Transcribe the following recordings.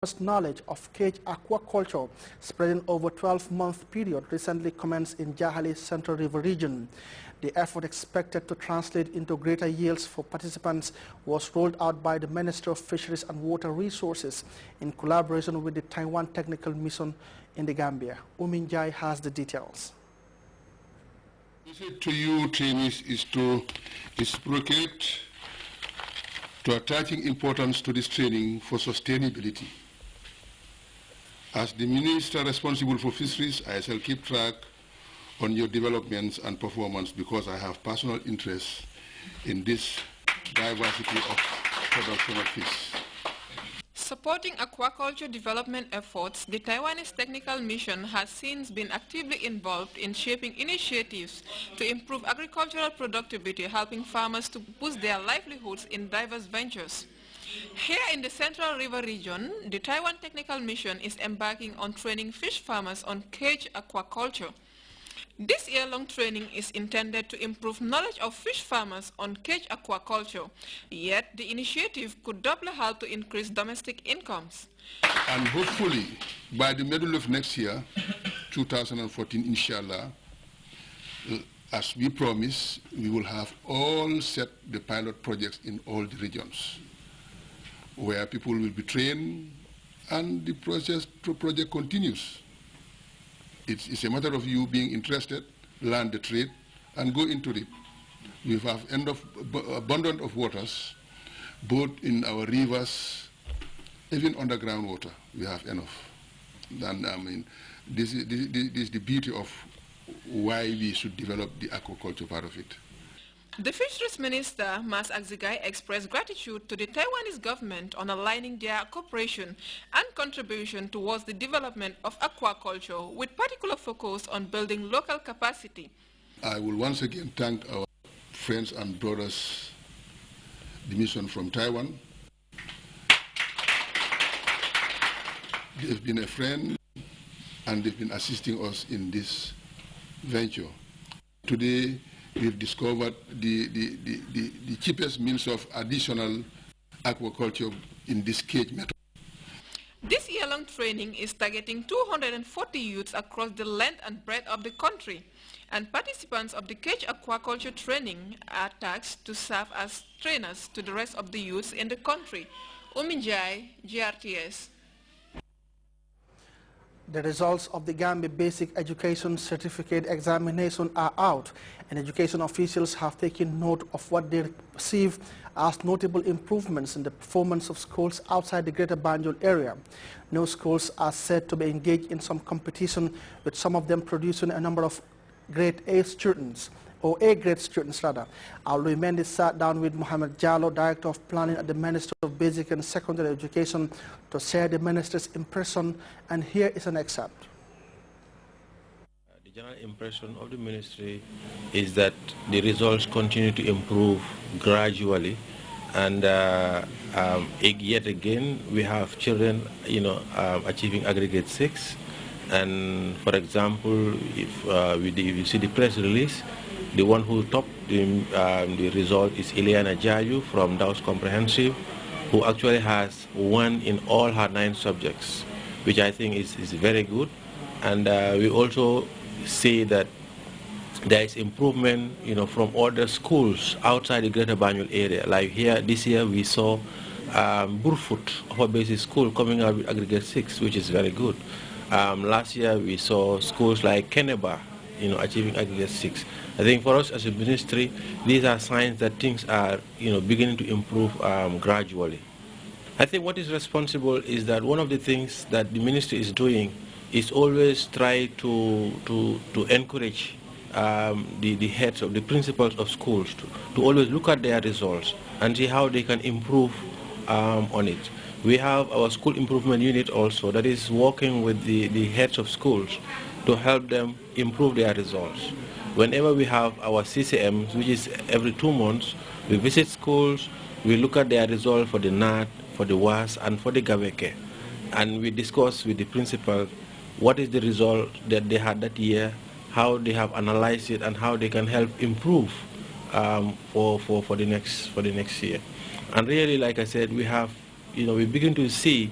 First knowledge of cage aquaculture spreading over a 12-month period recently commenced in Jahali's Central River region. The effort expected to translate into greater yields for participants was rolled out by the Ministry of Fisheries and Water Resources in collaboration with the Taiwan Technical Mission in the Gambia. Umin Jai has the details. To you, trainees, is to reciprocate to attaching importance to this training for sustainability. As the minister responsible for fisheries, I shall keep track on your developments and performance because I have personal interest in this diversity of production of fish. Supporting aquaculture development efforts, the Taiwanese Technical Mission has since been actively involved in shaping initiatives to improve agricultural productivity, helping farmers to boost their livelihoods in diverse ventures. Here in the Central River region, the Taiwan Technical Mission is embarking on training fish farmers on cage aquaculture. This year-long training is intended to improve knowledge of fish farmers on cage aquaculture, yet the initiative could doubly help to increase domestic incomes. And hopefully, by the middle of next year, 2014, inshallah, as we promise, we will have all set the pilot projects in all the regions, where people will be trained and the project continues. It's a matter of you being interested, learn the trade, and go into it. We have abundant of waters, both in our rivers, even underground water. We have enough. And I mean, this is the beauty of why we should develop the aquaculture part of it. The Fisheries Minister, Mas Agzigai, expressed gratitude to the Taiwanese government on aligning their cooperation and contribution towards the development of aquaculture, with particular focus on building local capacity. I will once again thank our friends and brothers, the mission from Taiwan. They've been a friend and they've been assisting us in this venture. Today, we've discovered the cheapest means of additional aquaculture in this cage method. This year-long training is targeting 240 youths across the length and breadth of the country, and participants of the cage aquaculture training are tasked to serve as trainers to the rest of the youths in the country. Uminjai, Grts. The results of the Gambia Basic Education Certificate examination are out, and education officials have taken note of what they perceive as notable improvements in the performance of schools outside the Greater Banjul area. No schools are said to be engaged in some competition, with some of them producing a number of grade A students, or A-grade students rather. Alui Mendy sat down with Mohamed Jallo, Director of Planning at the Ministry of Basic and Secondary Education, to share the Ministry's impression, and here is an excerpt. The general impression of the Ministry is that the results continue to improve gradually, and yet again we have children, achieving aggregate 6. And for example, if you see the press release, the one who topped the result is Ileana Jaju from Dow's Comprehensive, who actually has 1 in all her 9 subjects, which I think is very good. And we also see that there is improvement, from other schools outside the Greater Banjul area. Like here, this year we saw Burfoot, Upper Basic School, coming out with aggregate 6, which is very good. Last year we saw schools like Keneba, achieving aggregate 6. I think for us as a ministry, these are signs that things are, beginning to improve gradually. I think what is responsible is that one of the things that the ministry is doing is always try to encourage the heads of the principals of schools to always look at their results and see how they can improve on it. We have our school improvement unit also that is working with the heads of schools to help them improve their results. Whenever we have our CCMs, which is every 2 months, we visit schools, we look at their results for the NAT, for the WAS, and for the GAWEKE. And we discuss with the principal what is the result that they had that year, how they have analyzed it, and how they can help improve for the next year. And really, like I said, we have, we begin to see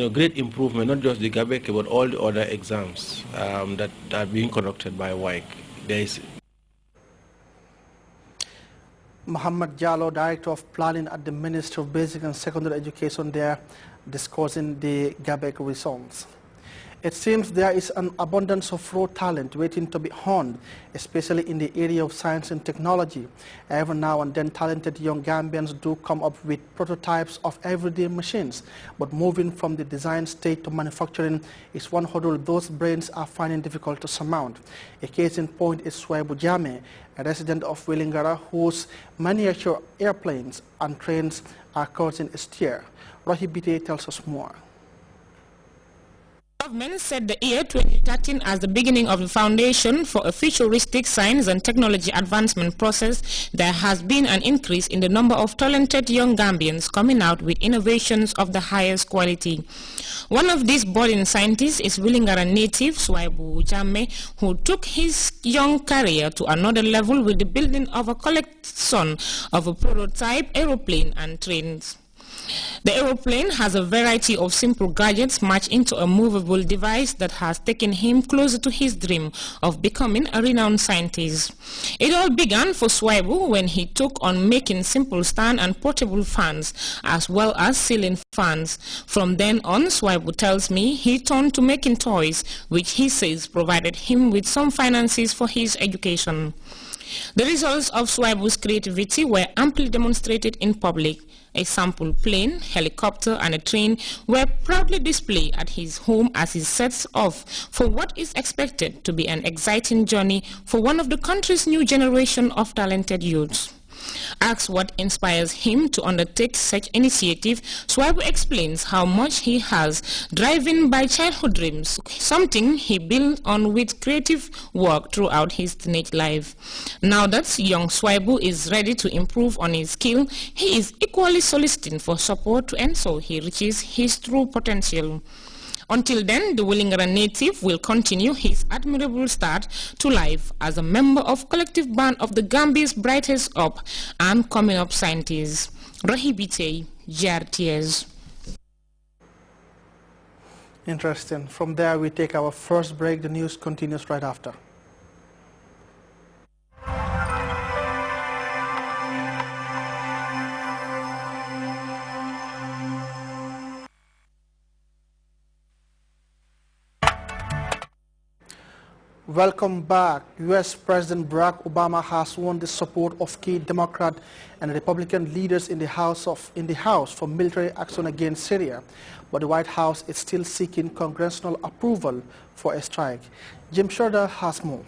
great improvement, not just the Gabeke, but all the other exams that are being conducted by WIC. There is Muhammad Jallo, Director of Planning at the Ministry of Basic and Secondary Education, there discussing the Gabek results. It seems there is an abundance of raw talent waiting to be honed, especially in the area of science and technology. Every now and then, talented young Gambians do come up with prototypes of everyday machines, but moving from the design stage to manufacturing is one hurdle those brains are finding difficult to surmount. A case in point is Swaibu Jame, a resident of Willingara whose miniature airplanes and trains are causing a stir. Rohi Bite tells us more. The government set the year 2013 as the beginning of the foundation for a futuristic science and technology advancement process. There has been an increase in the number of talented young Gambians coming out with innovations of the highest quality. One of these budding scientists is Willingara native Swaibu Jame, who took his young career to another level with the building of a collection of a prototype aeroplane and trains. The aeroplane has a variety of simple gadgets matched into a movable device that has taken him closer to his dream of becoming a renowned scientist. It all began for Swaibu when he took on making simple stand and portable fans as well as ceiling fans. From then on, Swaibu tells me he turned to making toys, which he says provided him with some finances for his education. The results of Swaibu's creativity were amply demonstrated in public. A sample plane, helicopter and a train were proudly displayed at his home as he sets off for what is expected to be an exciting journey for one of the country's new generation of talented youths. Asked what inspires him to undertake such initiative, Swaibu explains how much he has driven by childhood dreams, something he built on with creative work throughout his teenage life. Now that young Swaibu is ready to improve on his skill, he is equally soliciting for support to ensure he reaches his true potential. Until then, the Willingara native will continue his admirable start to life as a member of collective band of the Gambia's brightest up and coming up scientists. Rohibite, Grts. Interesting. From there, we take our first break. The news continues right after. Welcome back. U.S. President Barack Obama has won the support of key Democrat and Republican leaders in the House for military action against Syria, but the White House is still seeking congressional approval for a strike. Jim Schroeder has more.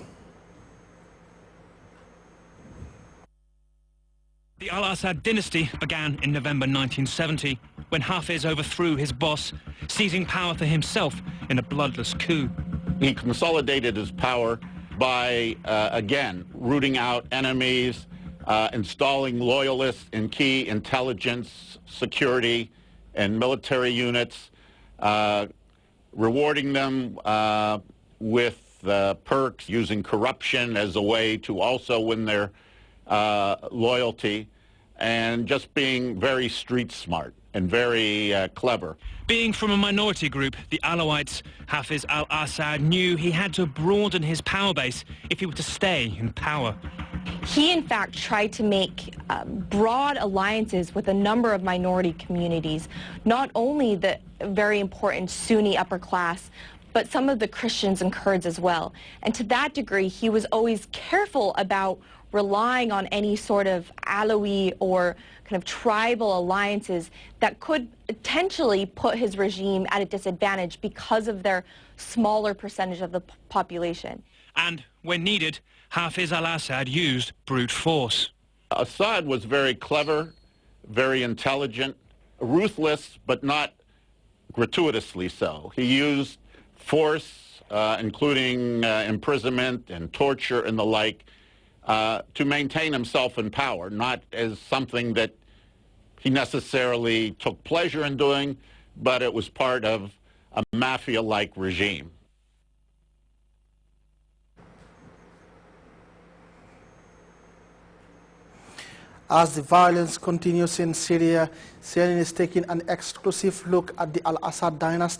The al-Assad dynasty began in November 1970, when Hafez overthrew his boss, seizing power for himself in a bloodless coup. He consolidated his power by, again, rooting out enemies, installing loyalists in key intelligence, security, and military units, rewarding them with perks, using corruption as a way to also win their loyalty, and just being very street smart and very clever. Being from a minority group, the Alawites, Hafez al-Assad knew he had to broaden his power base if he were to stay in power. He, in fact, tried to make broad alliances with a number of minority communities, not only the very important Sunni upper class, but some of the Christians and Kurds as well. And to that degree, he was always careful about relying on any sort of Alawi or kind of tribal alliances that could potentially put his regime at a disadvantage because of their smaller percentage of the population. And when needed, Hafez al-Assad used brute force. Assad was very clever, very intelligent, ruthless, but not gratuitously so. He used force, including imprisonment and torture and the like, to maintain himself in power, not as something that he necessarily took pleasure in doing, but it was part of a mafia-like regime. As the violence continues in Syria, CNN is taking an exclusive look at the Al-Assad dynasty.